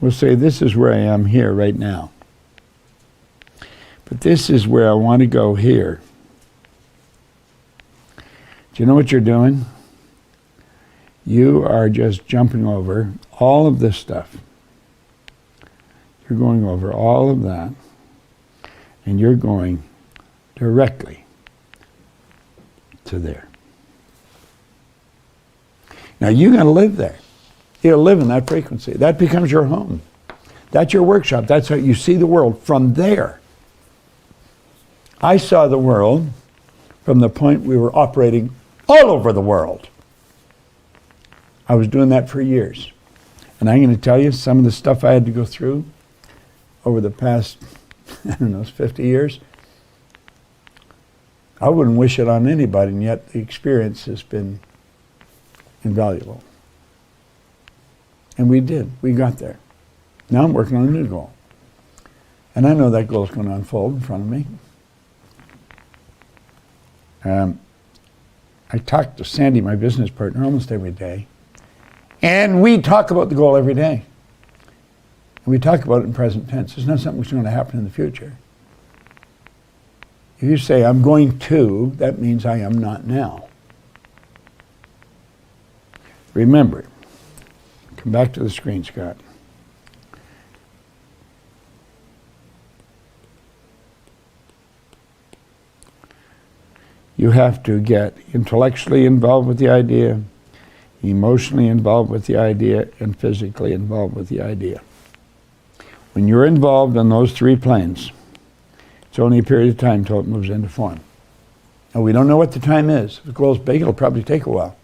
we'll say this is where I am here right now. But this is where I want to go here. Do you know what you're doing? You are just jumping over all of this stuff. You're going over all of that, and you're going directly to there. Now you're going to live there. You'll live in that frequency. That becomes your home. That's your workshop. That's how you see the world from there. I saw the world from the point we were operating all over the world. I was doing that for years. And I'm going to tell you some of the stuff I had to go through over the past, 50 years. I wouldn't wish it on anybody, and yet the experience has been invaluable. And we did. We got there. Now I'm working on a new goal. And I know that goal is going to unfold in front of me. I talk to Sandy, my business partner, almost every day. And we talk about the goal every day. And we talk about it in present tense. It's not something that's going to happen in the future. If you say, I'm going to, that means I am not now. Remember, come back to the screen, Scott. You have to get intellectually involved with the idea, emotionally involved with the idea, and physically involved with the idea. When you're involved on those three planes, it's only a period of time until it moves into form. And we don't know what the time is. If the goal's big, it'll probably take a while.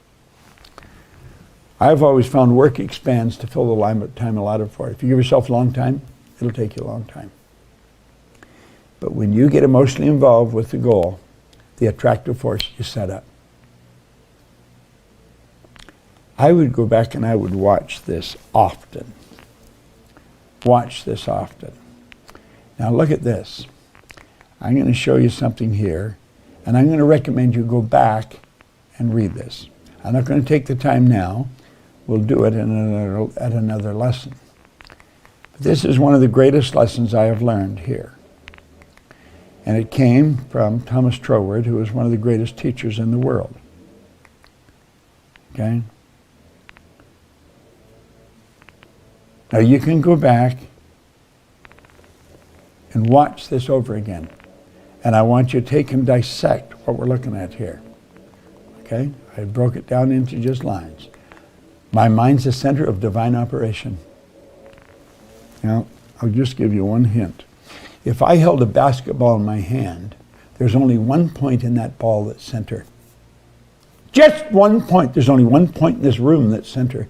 I've always found work expands to fill the time allotted for it. If you give yourself a long time, it'll take you a long time. But when you get emotionally involved with the goal, the attractive force is set up. I would go back and I would watch this often. Watch this often. Now look at this. I'm going to show you something here, and I'm going to recommend you go back and read this. I'm not going to take the time now. We'll do it at another lesson. But this is one of the greatest lessons I have learned here. And it came from Thomas Troward, who is one of the greatest teachers in the world. Okay? Now you can go back and watch this over again. And I want you to take and dissect what we're looking at here. Okay? I broke it down into just lines. My mind's the center of divine operation. Now, I'll just give you one hint. If I held a basketball in my hand, there's only one point in that ball that's center. Just one point. There's only one point in this room that's center.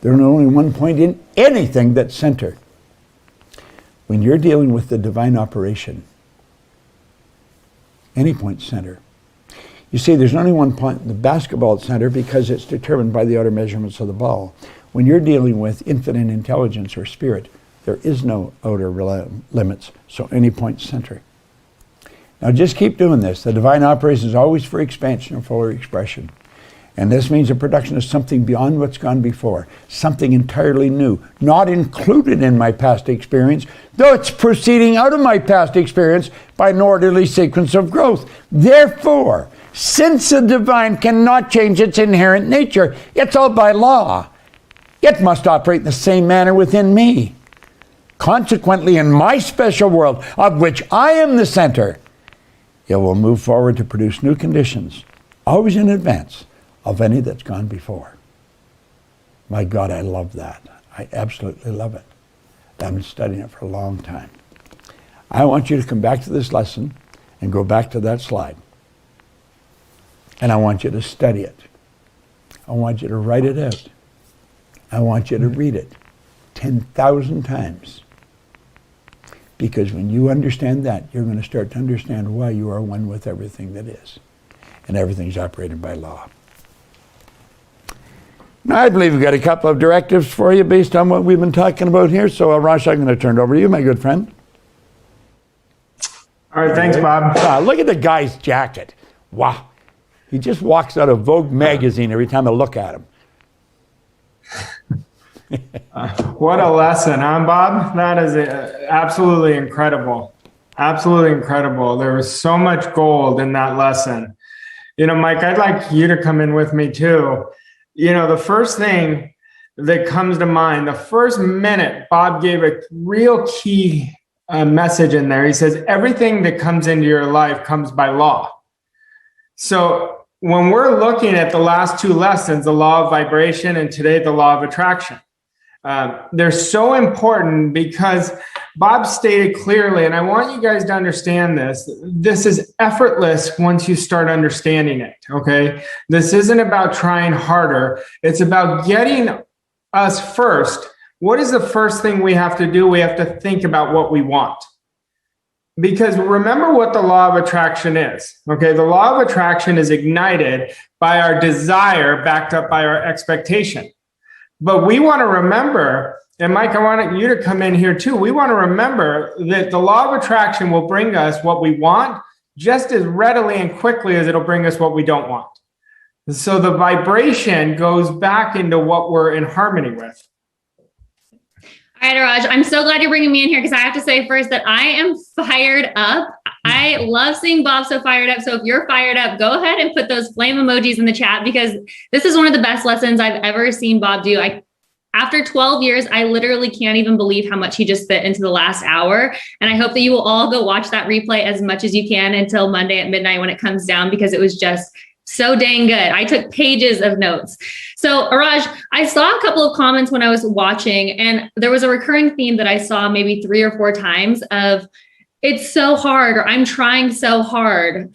There's only one point in anything that's center. When you're dealing with the divine operation, any point center. You see, there's only one point in the basketball center because it's determined by the outer measurements of the ball. When you're dealing with infinite intelligence or spirit, there is no outer limits, so any point center. Now just keep doing this. The divine operation is always for expansion or fuller expression. And this means a production of something beyond what's gone before, something entirely new, not included in my past experience, though it's proceeding out of my past experience by an orderly sequence of growth. Therefore, since the divine cannot change its inherent nature, it's all by law. It must operate in the same manner within me. Consequently, in my special world, of which I am the center, it will move forward to produce new conditions, always in advance of any that's gone before. My God, I love that. I absolutely love it. I've been studying it for a long time. I want you to come back to this lesson and go back to that slide. And I want you to study it. I want you to write it out. I want you to read it 10,000 times. Because when you understand that, you're going to start to understand why you are one with everything that is. And everything's operated by law. Now, I believe we've got a couple of directives for you based on what we've been talking about here. So, Rosh, I'm going to turn it over to you, my good friend. All right, thanks, Bob. Look at the guy's jacket. Wow. He just walks out of Vogue magazine every time I look at him. What a lesson, huh, Bob? That is absolutely incredible. Absolutely incredible. There was so much gold in that lesson. You know, Mike, I'd like you to come in with me too. You know, the first thing that comes to mind, the first minute, Bob gave a real key message in there. He says, everything that comes into your life comes by law. So when we're looking at the last two lessons, the law of vibration and today the law of attraction, they're so important because Bob stated clearly, and I want you guys to understand this, this is effortless once you start understanding it, okay? This isn't about trying harder. It's about getting us first. What is the first thing we have to do? We have to think about what we want. Because remember what the law of attraction is, okay? The law of attraction is ignited by our desire backed up by our expectation. But we want to remember, and Mike, I want you to come in here too. We want to remember that the law of attraction will bring us what we want just as readily and quickly as it'll bring us what we don't want. So the vibration goes back into what we're in harmony with. All right, Raj, I'm so glad you're bringing me in here because I have to say first that I am fired up. I love seeing Bob so fired up. So if you're fired up, go ahead and put those flame emojis in the chat because this is one of the best lessons I've ever seen Bob do. After 12 years, I literally can't even believe how much he just fit into the last hour. And I hope that you will all go watch that replay as much as you can until Monday at midnight when it comes down, because it was just so dang good. I took pages of notes. So Araj, I saw a couple of comments when I was watching, and there was a recurring theme that I saw maybe 3 or 4 times of, it's so hard, or I'm trying so hard.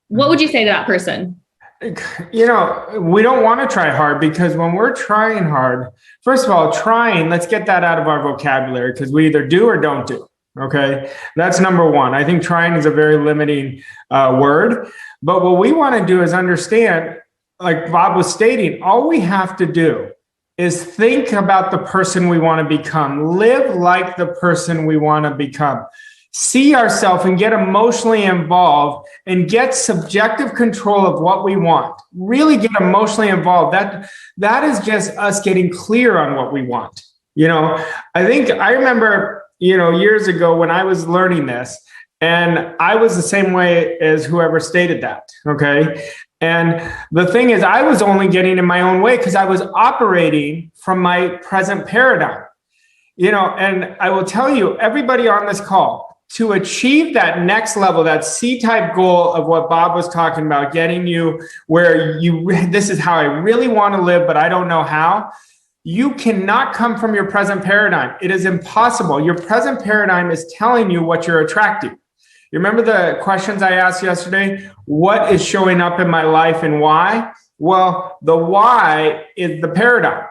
What would you say to that person? You know, we don't want to try hard, because when we're trying hard, first of all, trying, let's get that out of our vocabulary, because we either do or don't do. Okay. That's number one. I think trying is a very limiting word. But what we want to do is understand, like Bob was stating, all we have to do is think about the person we want to become, live like the person we want to become, see ourselves and get emotionally involved and get subjective control of what we want. Really get emotionally involved. That is just us getting clear on what we want. You know, I remember, years ago when I was learning this, and I was the same way as whoever stated that. Okay. And the thing is, I was only getting in my own way because I was operating from my present paradigm, and I will tell you, everybody on this call, to achieve that next level, that C-type goal of what Bob was talking about, getting you where this is how I really want to live, but I don't know how. You cannot come from your present paradigm. It is impossible. Your present paradigm is telling you what you're attracting. You remember the questions I asked yesterday? What is showing up in my life and why? Well, the why is the paradigm.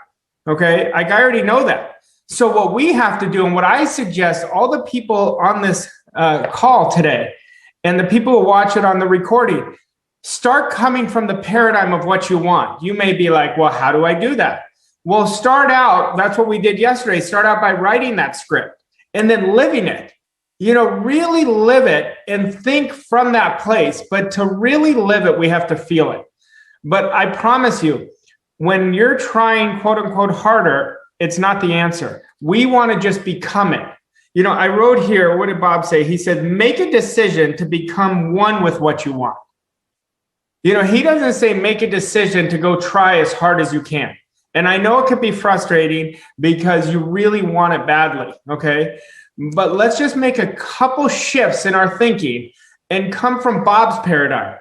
Okay. I already know that. So what we have to do, and what I suggest all the people on this call today, and the people who watch it on the recording, start coming from the paradigm of what you want. You may be like, well, how do I do that? Well, start out, that's what we did yesterday. Start out by writing that script and then living it. Really live it and think from that place. But to really live it, we have to feel it. But I promise you, when you're trying, quote unquote, harder, it's not the answer. We want to just become it. I wrote here, what did Bob say? He said, make a decision to become one with what you want. He doesn't say make a decision to go try as hard as you can. And I know it could be frustrating because you really want it badly, okay? But let's just make a couple shifts in our thinking and come from Bob's paradigm.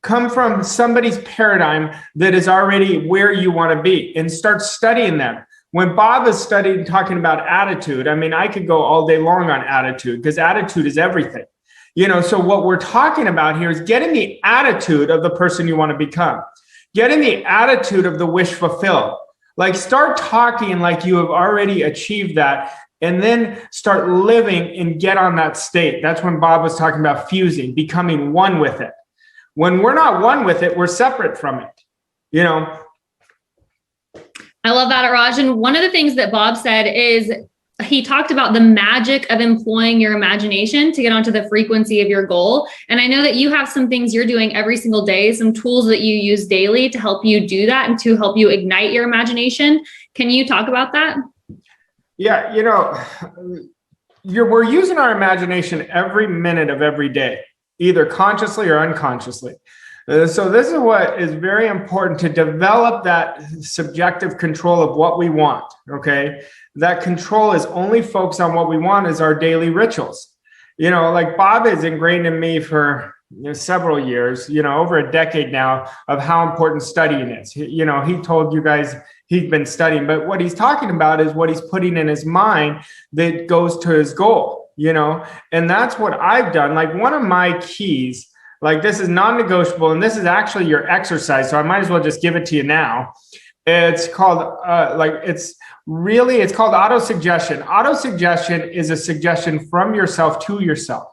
Come from somebody's paradigm that is already where you want to be, and start studying them. When Bob is studying, talking about attitude, I could go all day long on attitude, because attitude is everything. So what we're talking about here is getting the attitude of the person you want to become. Getting the attitude of the wish fulfilled. Like, start talking like you have already achieved that, and then start living and get on that state. That's when Bob was talking about fusing, becoming one with it. When we're not one with it, we're separate from it. I love that, Raj. And one of the things that Bob said is, he talked about the magic of employing your imagination to get onto the frequency of your goal. And I know that you have some things you're doing every single day, some tools that you use daily to help you do that and to help you ignite your imagination. Can you talk about that? Yeah, we're using our imagination every minute of every day, either consciously or unconsciously. So this is what is very important, to develop that subjective control of what we want, okay? That control is only focused on what we want is our daily rituals. Like Bob is ingrained in me for several years, over a decade now, of how important studying is. He told you guys he's been studying, but what he's talking about is what he's putting in his mind that goes to his goal, and that's what I've done. Like, one of my keys, like, this is non-negotiable, and this is actually your exercise, so I might as well just give it to you now. It's called it's called auto-suggestion. Auto-suggestion is a suggestion from yourself to yourself.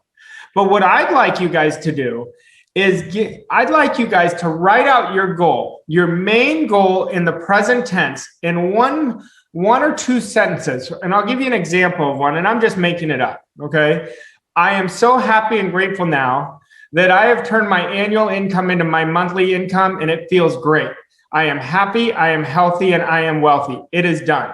But what I'd like you guys to do is I'd like you guys to write out your goal, your main goal in the present tense, in one or two sentences. And I'll give you an example of one, and I'm just making it up, okay? I am so happy and grateful now that I have turned my annual income into my monthly income, and it feels great. I am happy, I am healthy, and I am wealthy. It is done.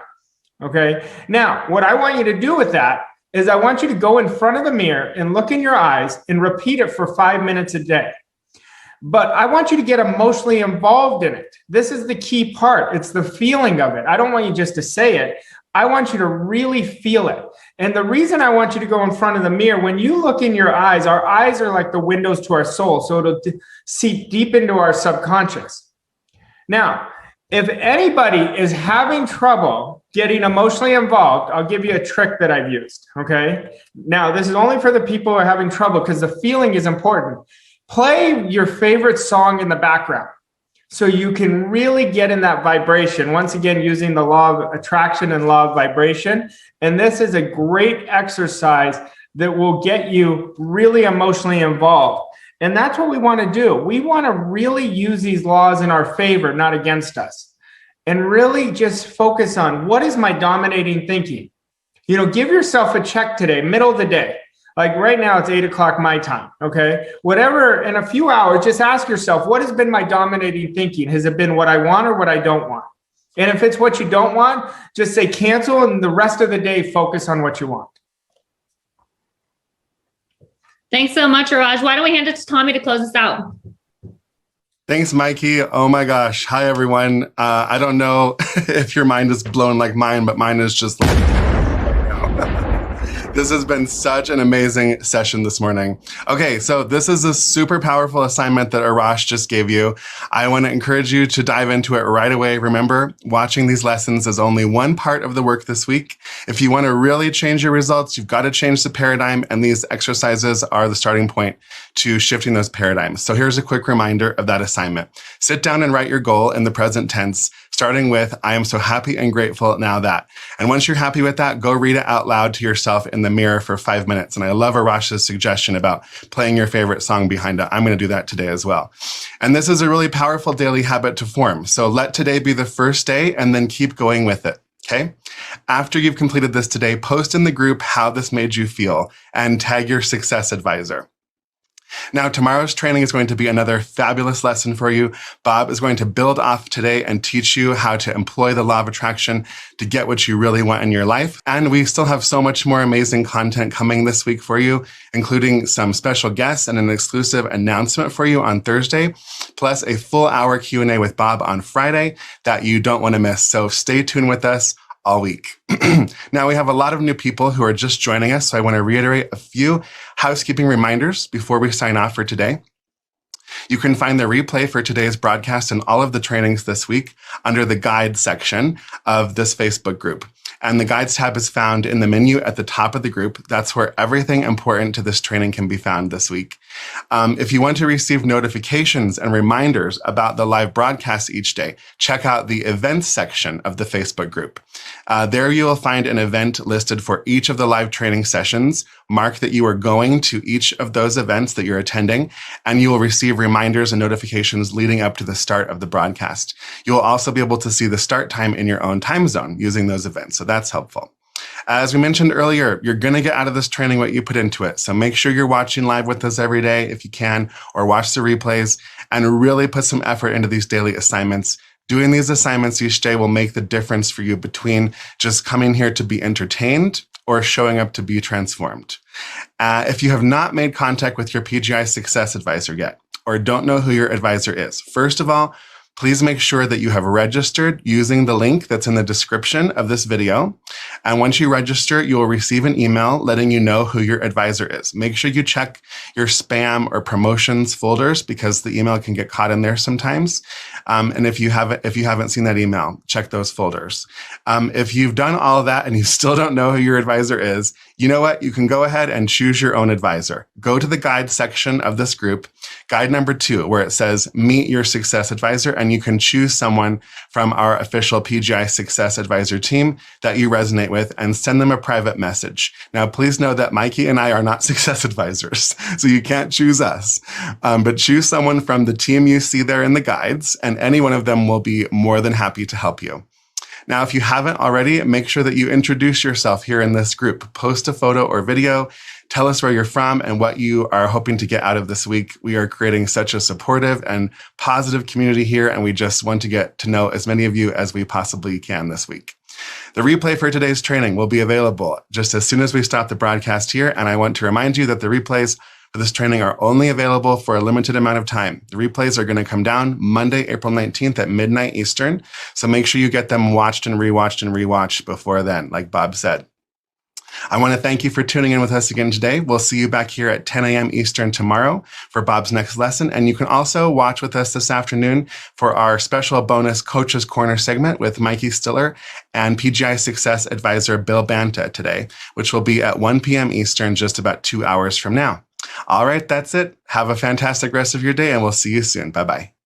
Okay. Now, what I want you to do with that is I want you to go in front of the mirror and look in your eyes and repeat it for 5 minutes a day. But I want you to get emotionally involved in it. This is the key part. It's the feeling of it. I don't want you just to say it. I want you to really feel it. And the reason I want you to go in front of the mirror, when you look in your eyes, our eyes are like the windows to our soul. So it'll seep deep into our subconscious. Now, if anybody is having trouble getting emotionally involved, I'll give you a trick that I've used, okay? Now, this is only for the people who are having trouble because the feeling is important. Play your favorite song in the background so you can really get in that vibration. Once again, using the law of attraction and law of vibration. And this is a great exercise that will get you really emotionally involved. And that's what we want to do. We want to really use these laws in our favor, not against us. And really just focus on, what is my dominating thinking? Give yourself a check today, middle of the day. Like right now, it's 8 o'clock my time, okay? Whatever, in a few hours, just ask yourself, what has been my dominating thinking? Has it been what I want or what I don't want? And if it's what you don't want, just say cancel, and the rest of the day, focus on what you want. Thanks so much, Raj. Why don't we hand it to Tommy to close us out? Thanks, Mikey. Oh my gosh. Hi, everyone. I don't know if your mind is blown like mine, but mine is just like... This has been such an amazing session this morning. Okay, so this is a super powerful assignment that Arash just gave you. I want to encourage you to dive into it right away. Remember, watching these lessons is only one part of the work this week. If you want to really change your results, you've got to change the paradigm, and these exercises are the starting point to shifting those paradigms. So here's a quick reminder of that assignment. Sit down and write your goal in the present tense, starting with, I am so happy and grateful now that. And once you're happy with that, go read it out loud to yourself in the mirror for 5 minutes. And I love Arash's suggestion about playing your favorite song behind it. I'm going to do that today as well. And this is a really powerful daily habit to form. So let today be the first day and then keep going with it. Okay. After you've completed this today, post in the group how this made you feel and tag your success advisor. Now, tomorrow's training is going to be another fabulous lesson for you. Bob is going to build off today and teach you how to employ the law of attraction to get what you really want in your life. And we still have so much more amazing content coming this week for you, including some special guests and an exclusive announcement for you on Thursday, plus a full hour Q&A with Bob on Friday that you don't want to miss. So stay tuned with us all week. Now, we have a lot of new people who are just joining us, so I want to reiterate a few housekeeping reminders before we sign off for today. You can find the replay for today's broadcast and all of the trainings this week under the guide section of this Facebook group. And the guides tab is found in the menu at the top of the group. That's where everything important to this training can be found this week. If you want to receive notifications and reminders about the live broadcasts each day, check out the events section of the Facebook group. There you will find an event listed for each of the live training sessions. Mark that you are going to each of those events that you're attending, and you will receive reminders and notifications leading up to the start of the broadcast. You will also be able to see the start time in your own time zone using those events, so that's helpful. As we mentioned earlier, you're going to get out of this training what you put into it. So make sure you're watching live with us every day if you can, or watch the replays, and really put some effort into these daily assignments. Doing these assignments each day will make the difference for you between just coming here to be entertained or showing up to be transformed. If you have not made contact with your PGI Success Advisor yet, or don't know who your advisor is, first of all, please make sure that you have registered using the link that's in the description of this video. And once you register, you will receive an email letting you know who your advisor is. Make sure you check your spam or promotions folders because the email can get caught in there sometimes. And if you haven't seen that email, check those folders. If you've done all of that and you still don't know who your advisor is, you know what? You can go ahead and choose your own advisor. Go to the guide section of this group, guide number 2, where it says meet your success advisor, and you can choose someone from our official PGI Success Advisor team that you resonate with and send them a private message. Now, please know that Mikey and I are not success advisors, so you can't choose us, but choose someone from the team you see there in the guides, and any one of them will be more than happy to help you. Now, if you haven't already, make sure that you introduce yourself here in this group. Post a photo or video. Tell us where you're from and what you are hoping to get out of this week. We are creating such a supportive and positive community here, and we just want to get to know as many of you as we possibly can this week. The replay for today's training will be available just as soon as we stop the broadcast here, and I want to remind you that the replays for this training are only available for a limited amount of time. The replays are going to come down Monday, April 19th at midnight Eastern. So make sure you get them watched and rewatched before then, like Bob said. I want to thank you for tuning in with us again today. We'll see you back here at 10 a.m. Eastern tomorrow for Bob's next lesson. And you can also watch with us this afternoon for our special bonus Coach's Corner segment with Mikey Stiller and PGI Success Advisor Bill Banta today, which will be at 1 p.m. Eastern, just about 2 hours from now. All right, that's it. Have a fantastic rest of your day, and we'll see you soon. Bye-bye.